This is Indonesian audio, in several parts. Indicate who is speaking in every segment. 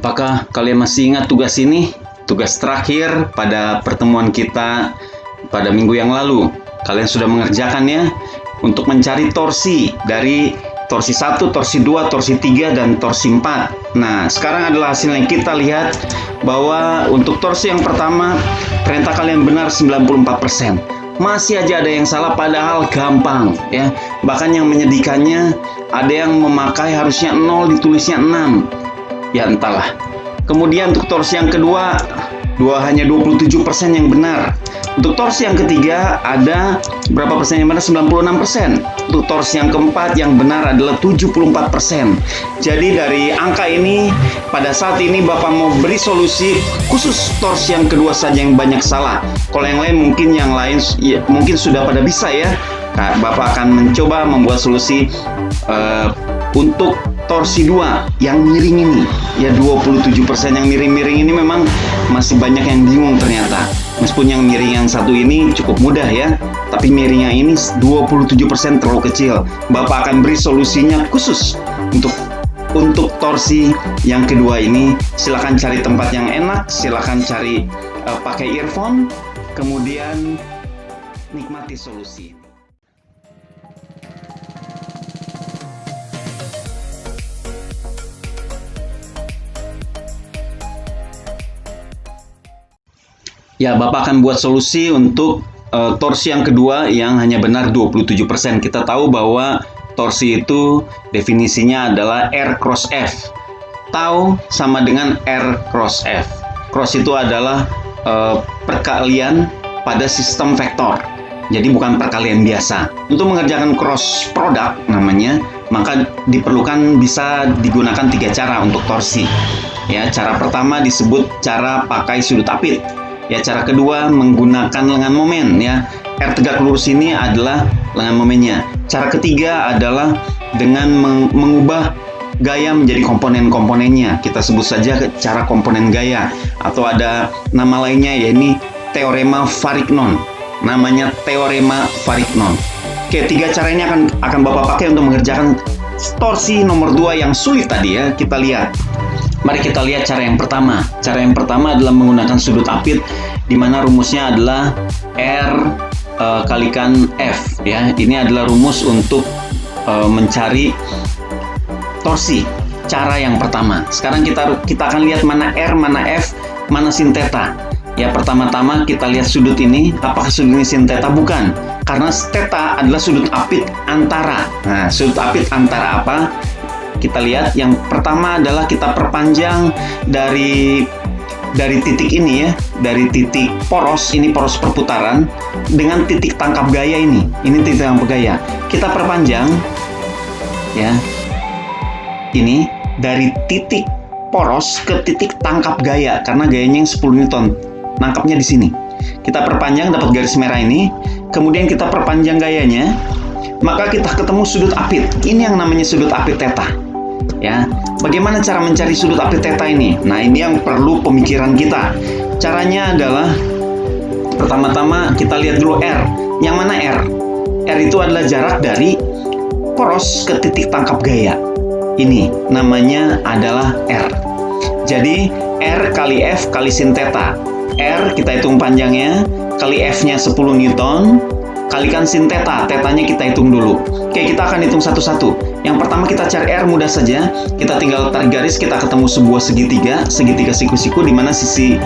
Speaker 1: Apakah kalian masih ingat tugas ini? Tugas terakhir pada pertemuan kita pada minggu yang lalu. Kalian sudah mengerjakannya untuk mencari torsi dari torsi 1, torsi 2, torsi 3, dan torsi 4. Nah, sekarang adalah hasil yang kita lihat bahwa untuk torsi yang pertama, perintah kalian benar 94%. Masih aja ada yang salah padahal gampang ya. Bahkan yang menyedihkannya ada yang memakai harusnya 0 ditulisnya 6. Ya entahlah. Kemudian untuk torsi yang kedua, hanya 27% yang benar. Untuk torsi yang ketiga ada berapa persen yang benar? 96%. Untuk torsi yang keempat yang benar adalah 74%. Jadi dari angka ini pada saat ini Bapak mau beri solusi khusus torsi yang kedua saja yang banyak salah. Kalau yang lain ya, mungkin sudah pada bisa ya. Nah, Bapak akan mencoba membuat solusi untuk torsi 2 yang miring ini. Ya 27% yang miring-miring ini memang masih banyak yang bingung ternyata. Meskipun yang miring yang satu ini cukup mudah ya, tapi miringnya ini 27% terlalu kecil. Bapak akan beri solusinya khusus untuk torsi yang kedua ini. Silakan cari tempat yang enak, silakan cari pakai earphone, kemudian nikmati solusi. Ya, Bapak akan buat solusi untuk torsi yang kedua yang hanya benar 27%. Kita tahu bahwa torsi itu definisinya adalah R cross F. Tau sama dengan R cross F. Cross itu adalah perkalian pada sistem vektor. Jadi bukan perkalian biasa. Untuk mengerjakan cross product namanya, maka diperlukan bisa digunakan 3 cara untuk torsi. Ya, cara pertama disebut cara pakai sudut apit. Ya, cara kedua menggunakan lengan momen ya. R tegak lurus ini adalah lengan momennya. Cara ketiga adalah dengan mengubah gaya menjadi komponen-komponennya. Kita sebut saja cara komponen gaya atau ada nama lainnya ya, ini teorema Varignon. Namanya teorema Varignon. Oke, 3 cara ini akan Bapak pakai untuk mengerjakan torsi nomor 2 yang sulit tadi ya. Kita lihat. Mari kita lihat cara yang pertama. Cara yang pertama adalah menggunakan sudut apit, di mana rumusnya adalah R kalikan F. Ya, ini adalah rumus untuk mencari torsi. Cara yang pertama. Sekarang kita akan lihat mana R, mana F, mana sin theta. Ya, pertama-tama kita lihat sudut ini. Apakah sudut ini sin theta? Bukan. Karena theta adalah sudut apit antara. Nah, sudut apit antara apa? Kita lihat yang pertama adalah kita perpanjang dari titik ini ya, dari titik poros, ini poros perputaran dengan titik tangkap gaya ini titik tangkap gaya. Kita perpanjang ya, ini dari titik poros ke titik tangkap gaya karena gayanya yang 10 Newton, nangkapnya di sini. Kita perpanjang dapat garis merah ini, kemudian kita perpanjang gayanya, maka kita ketemu sudut apit. Ini yang namanya sudut apit theta. Ya, bagaimana cara mencari sudut apit theta ini? Nah, ini yang perlu pemikiran kita. Caranya adalah pertama-tama kita lihat dulu R. Yang mana R? R itu adalah jarak dari poros ke titik tangkap gaya. Ini namanya adalah R. Jadi R kali F kali sin theta. R kita hitung panjangnya, kali F-nya 10 Newton, kalikan sin theta. Theta-nya kita hitung dulu. Oke, kita akan hitung satu-satu. Yang pertama kita cari R mudah saja. Kita tinggal tarik garis, kita ketemu sebuah segitiga siku-siku di mana sisi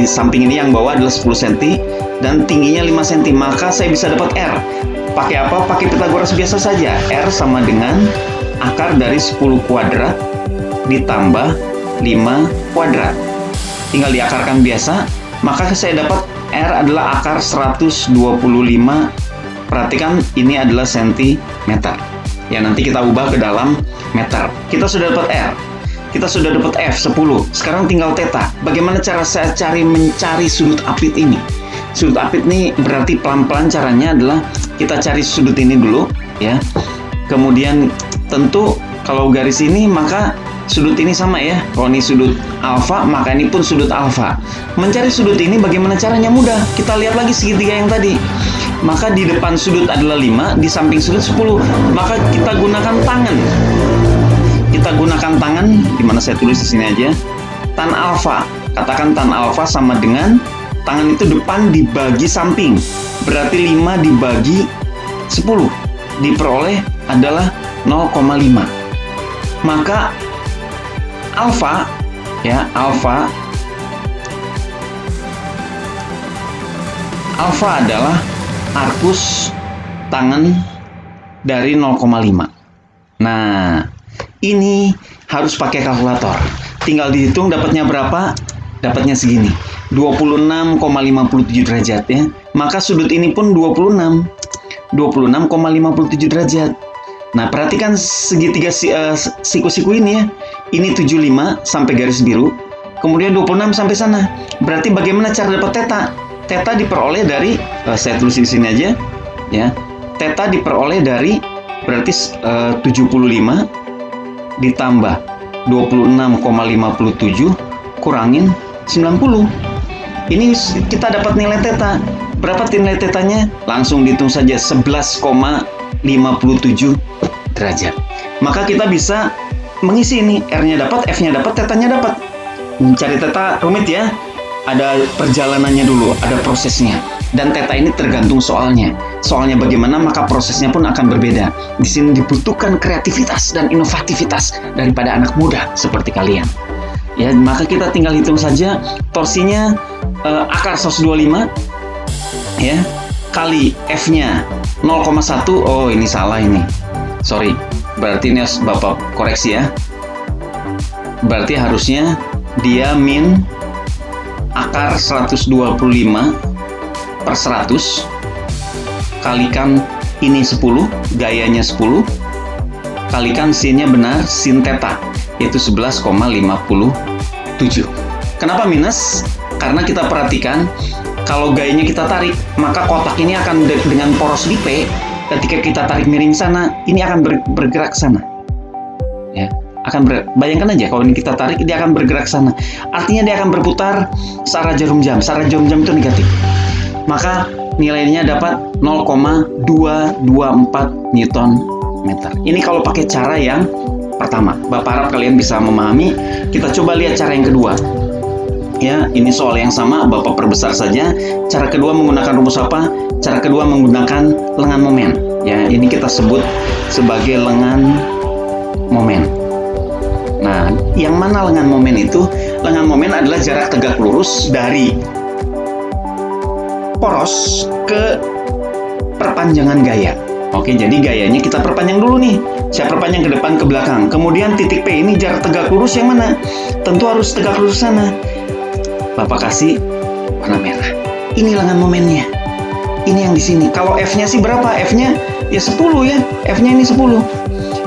Speaker 1: samping ini yang bawah adalah 10 cm dan tingginya 5 cm. Maka saya bisa dapat R. Pakai apa? Pakai Pythagoras biasa saja. R sama dengan akar dari 10 kuadrat ditambah 5 kuadrat. Tinggal diakarkan biasa, maka saya dapat R adalah akar 125. Perhatikan ini adalah sentimeter. Ya, nanti kita ubah ke dalam meter. Kita sudah dapat R. Kita sudah dapat F 10. Sekarang tinggal theta. Bagaimana cara saya mencari sudut apit ini? Sudut apit ini berarti pelan-pelan caranya adalah kita cari sudut ini dulu ya. Kemudian tentu kalau garis ini maka sudut ini sama ya. Kalau ini sudut alfa, maka ini pun sudut alfa. Mencari sudut ini bagaimana caranya? Mudah. Kita lihat lagi segitiga yang tadi. Maka di depan sudut adalah 5, di samping sudut 10. Maka kita gunakan tangan. Kita gunakan tangan, dimana saya tulis di sini aja, tan alfa. Katakan tan alfa sama dengan tangan itu depan dibagi samping, berarti 5 dibagi 10 diperoleh adalah 0,5. Maka alfa ya, alfa adalah arkus tangan dari 0,5. Nah, ini harus pakai kalkulator. Tinggal dihitung dapatnya berapa? Dapatnya segini. 26,57 derajat ya. Maka sudut ini pun 26,57 derajat. Nah, perhatikan segitiga siku-siku ini ya. Ini 75 sampai garis biru. Kemudian 26 sampai sana. Berarti bagaimana cara dapat theta? Theta diperoleh dari saya tulis di sini aja ya. Theta diperoleh dari berarti 75 ditambah 26,57 kurangin 90. Ini kita dapat nilai theta. Berapa nilai tetanya? Langsung dihitung saja, 11,57 derajat. Maka kita bisa mengisi ini, R-nya dapat, F-nya dapat, tetanya dapat. Mencari theta rumit ya. Ada perjalanannya dulu, ada prosesnya. Dan theta ini tergantung soalnya. Soalnya bagaimana, maka prosesnya pun akan berbeda. Di sini dibutuhkan kreativitas dan inovativitas daripada anak muda seperti kalian. Ya, maka kita tinggal hitung saja torsinya akar 125 ya, kali F-nya 0,1. Oh, ini salah ini. Sorry. Berarti ini harus Bapak koreksi ya. Berarti harusnya dia min akar 125 per 100 kalikan ini 10, gayanya 10, kalikan sin-nya benar, sin theta, yaitu 11,57. Kenapa minus? Karena kita perhatikan, kalau gayanya kita tarik, maka kotak ini akan dengan poros di P, ketika kita tarik miring sana, ini akan bergerak sana. Ya, bayangkan aja kalau ini kita tarik, dia akan bergerak sana. Artinya dia akan berputar searah jarum jam. Searah jarum jam itu negatif. Maka nilainya dapat 0,224 Newton meter. Ini kalau pakai cara yang pertama. Bapak harap kalian bisa memahami. Kita coba lihat cara yang kedua. Ya, ini soal yang sama, Bapak perbesar saja. Cara kedua menggunakan rumus apa? Cara kedua menggunakan lengan momen. Ya, ini kita sebut sebagai lengan momen. Nah, yang mana lengan momen itu? Lengan momen adalah jarak tegak lurus dari poros ke perpanjangan gaya. Oke, jadi gayanya kita perpanjang dulu nih. Saya perpanjang ke depan, ke belakang. Kemudian titik P ini jarak tegak lurus yang mana? Tentu harus tegak lurus sana. Bapak kasih warna merah. Ini lengan momennya. Ini yang di sini. Kalau F-nya sih berapa? F-nya ya 10 ya. F-nya ini 10.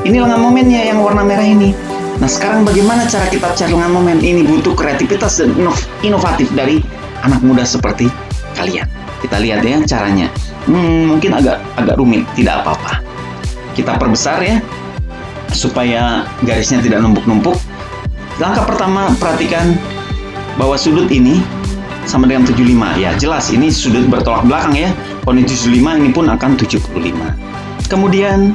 Speaker 1: Ini lengan momennya yang warna merah ini. Nah, sekarang bagaimana cara kita cari lengan momen? Ini butuh kreativitas dan inovatif dari anak muda seperti kalian. Kita lihat ya caranya. Mungkin agak rumit, tidak apa-apa. Kita perbesar ya, supaya garisnya tidak numpuk-numpuk. Langkah pertama, perhatikan bahwa sudut ini sama dengan 75. Ya, jelas ini sudut bertolak belakang ya. Kalau ini 75, ini pun akan 75. Kemudian,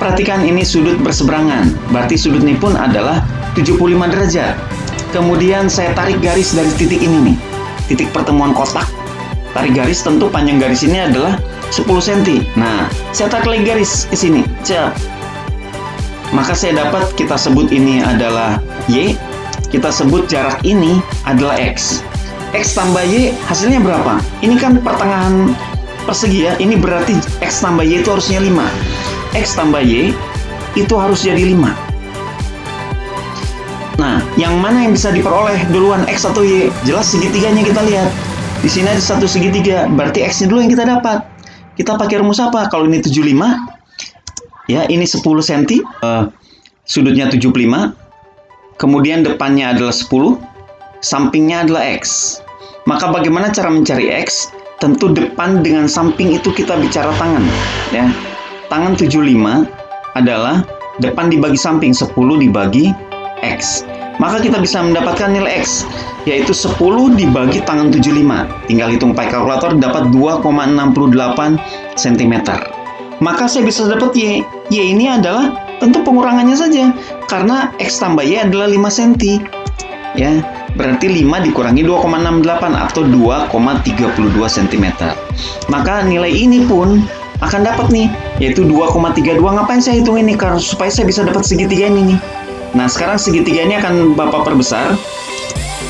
Speaker 1: perhatikan ini sudut berseberangan. Berarti sudut ini pun adalah 75 derajat. Kemudian saya tarik garis dari titik ini nih. Titik pertemuan kotak. Tarik garis, tentu panjang garis ini adalah 10 cm. Nah, saya tarik lagi garis ke sini. Siap. Maka saya dapat, kita sebut ini adalah Y. Kita sebut jarak ini adalah X. X tambah Y hasilnya berapa? Ini kan pertengahan persegi ya. Ini berarti X tambah Y itu harusnya 5. X tambah Y itu harus jadi 5. Nah, yang mana yang bisa diperoleh duluan, X atau Y? Jelas segitiganya kita lihat. Di sini ada satu segitiga, berarti X-nya dulu yang kita dapat. Kita pakai rumus apa? Kalau ini 75, ya ini 10 cm, sudutnya 75, kemudian depannya adalah 10, sampingnya adalah X. Maka bagaimana cara mencari X? Tentu depan dengan samping itu kita bicara tangan. Ya. Tangan 75 adalah depan dibagi samping, 10 dibagi X. Maka kita bisa mendapatkan nilai X, yaitu 10 dibagi tangan 75. Tinggal hitung pakai kalkulator, dapat 2,68 cm. Maka saya bisa dapat Y. Y ini adalah Tentu pengurangannya saja, karena X tambah Y adalah 5 cm. Ya, berarti 5 dikurangi 2,68 atau 2,32 cm. Maka nilai ini pun akan dapat nih, yaitu 2,32. Ngapain saya hitung ini? Karena supaya saya bisa dapat segitiga ini nih. Nah, sekarang segitiga ini akan Bapak perbesar.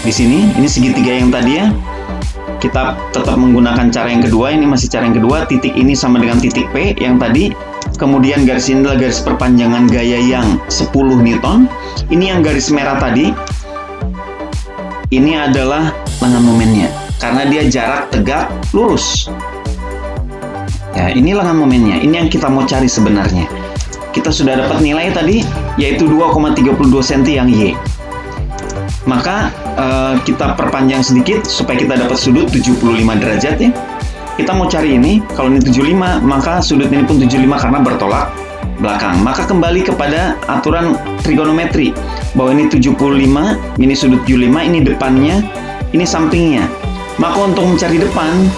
Speaker 1: Di sini, ini segitiga yang tadi ya. Kita tetap menggunakan cara yang kedua, ini masih cara yang kedua. Titik ini sama dengan titik P yang tadi. Kemudian garis ini adalah garis perpanjangan gaya yang 10 Newton. Ini yang garis merah tadi. Ini adalah lengan momennya, karena dia jarak tegak lurus. Ya, ini lengan momennya. Ini yang kita mau cari sebenarnya. Kita sudah dapat nilai tadi, yaitu 2,32 cm yang Y. Maka kita perpanjang sedikit supaya kita dapat sudut 75 derajat ya. Kita mau cari ini, kalau ini 75, maka sudut ini pun 75 karena bertolak belakang. Maka kembali kepada aturan trigonometri, bahwa ini 75, ini sudut 75, ini depannya, ini sampingnya. Maka untuk mencari depan,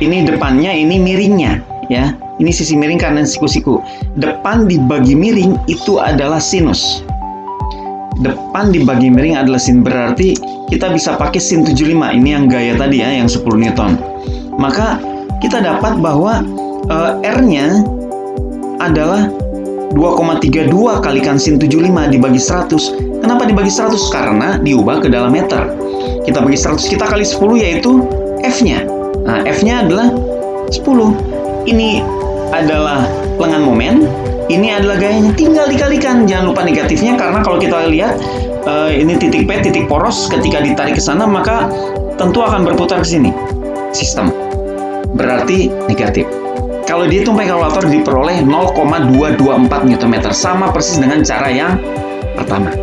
Speaker 1: ini depannya, ini miringnya, ya. Ini sisi miring kanan siku-siku. Depan dibagi miring itu adalah sinus. Depan dibagi miring adalah sin, berarti kita bisa pakai sin 75. Ini yang gaya tadi ya, yang 10 Newton. Maka kita dapat bahwa R-nya adalah 2,32 kalikan sin 75 dibagi 100. Kenapa dibagi 100? Karena diubah ke dalam meter. Kita bagi 100, kita kali 10 yaitu F-nya. Nah, F-nya adalah 10. Ini adalah lengan momen, ini adalah gayanya. Tinggal dikalikan, jangan lupa negatifnya, karena kalau kita lihat ini titik P, titik poros, ketika ditarik ke sana maka tentu akan berputar ke sini sistem, berarti negatif. Kalau dihitung pakai kalkulator diperoleh 0,224 Nm, sama persis dengan cara yang pertama.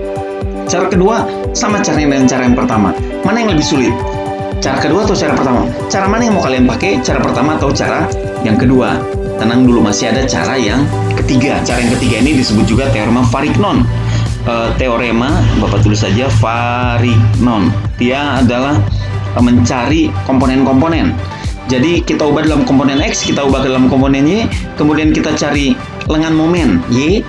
Speaker 1: Cara kedua sama caranya dengan cara yang pertama. Mana yang lebih sulit? Cara kedua atau cara pertama? Cara mana yang mau kalian pakai? Cara pertama atau cara yang kedua? Tenang dulu, masih ada cara yang ketiga. Cara yang ketiga ini disebut juga teorema Varignon. Teorema, Bapak tulis saja Varignon. Dia adalah mencari komponen-komponen. Jadi kita ubah dalam komponen X, kita ubah ke dalam komponen Y, kemudian kita cari lengan momen Y,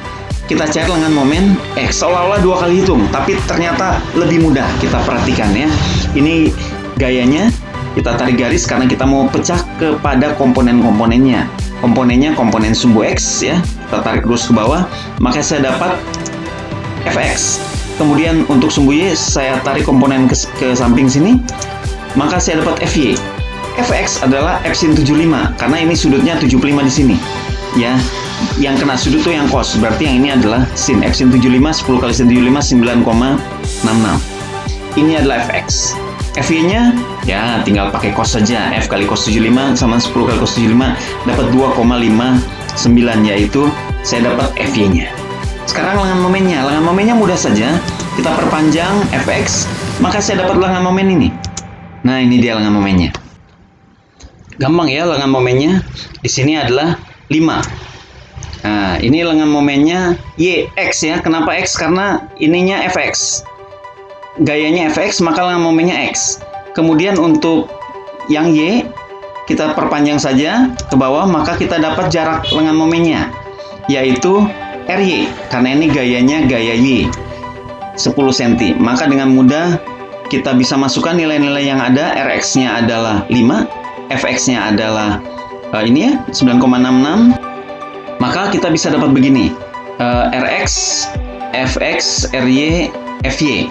Speaker 1: kita cari lengan momen X. Seolah-olah dua kali hitung, tapi ternyata lebih mudah. Kita perhatikan ya. Ini gayanya, kita tarik garis karena kita mau pecah kepada komponen-komponennya. Komponennya komponen sumbu X ya, kita tarik terus ke bawah, maka saya dapat Fx. Kemudian untuk sumbu Y saya tarik komponen ke samping sini, maka saya dapat Fy. Fx adalah F sin 75 karena ini sudutnya 75 di sini. Ya, yang kena sudut tuh yang cos, berarti yang ini adalah sin. F sin 75, 10 kali sin 75 9,66. Ini adalah Fx. Fy-nya ya tinggal pakai cos saja. F kali cos 75 sama 10 kali cos 75 dapat 2,59, yaitu saya dapat Fy-nya. Sekarang lengan momennya. Lengan momennya mudah saja. Kita perpanjang Fx, maka saya dapat lengan momen ini. Nah, ini dia lengan momennya. Gampang ya, lengan momennya di sini adalah 5. Nah, ini lengan momennya Y, X ya. Kenapa X? Karena ininya Fx. Gayanya Fx, maka lengan momennya X. Kemudian untuk yang Y, kita perpanjang saja ke bawah, maka kita dapat jarak lengan momennya, yaitu Ry. Karena ini gayanya gaya Y, 10 cm. Maka dengan mudah kita bisa masukkan nilai-nilai yang ada. Rx-nya adalah 5, Fx-nya adalah ini ya, 9,66. Maka kita bisa dapat begini, Rx, Fx, Ry, Fy.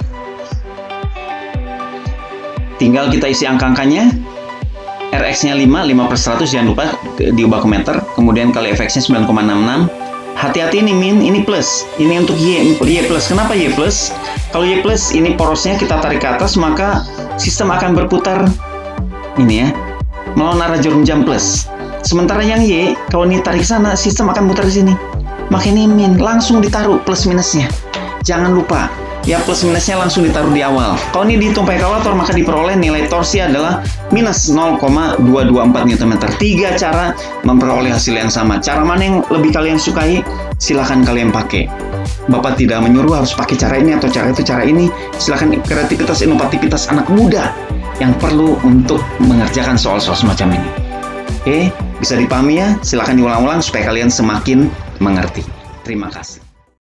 Speaker 1: Tinggal kita isi angka-angkanya. Rx-nya 5 per 100, jangan lupa diubah ke meter. Kemudian kali Fx-nya 9,66. Hati-hati ini min, ini plus. Ini untuk Y plus. Kenapa Y plus? Kalau Y plus, ini porosnya kita tarik ke atas, maka sistem akan berputar ini ya, melawan arah jarum jam plus. Sementara yang Y, kalau ini tarik ke sana, sistem akan putar di sini. Maka ini min, langsung ditaruh plus minusnya. Jangan lupa. Ya, plus minusnya langsung ditaruh di awal. Kalau ini dihitung pakai kalkulator, maka diperoleh nilai torsi adalah minus 0,224 Nm. 3 cara memperoleh hasil yang sama. Cara mana yang lebih kalian sukai, silahkan kalian pakai. Bapak tidak menyuruh harus pakai cara ini atau cara itu, cara ini. Silahkan, kreativitas, inovativitas anak muda yang perlu untuk mengerjakan soal-soal semacam ini. Oke, bisa dipahami ya? Silahkan diulang-ulang supaya kalian semakin mengerti. Terima kasih.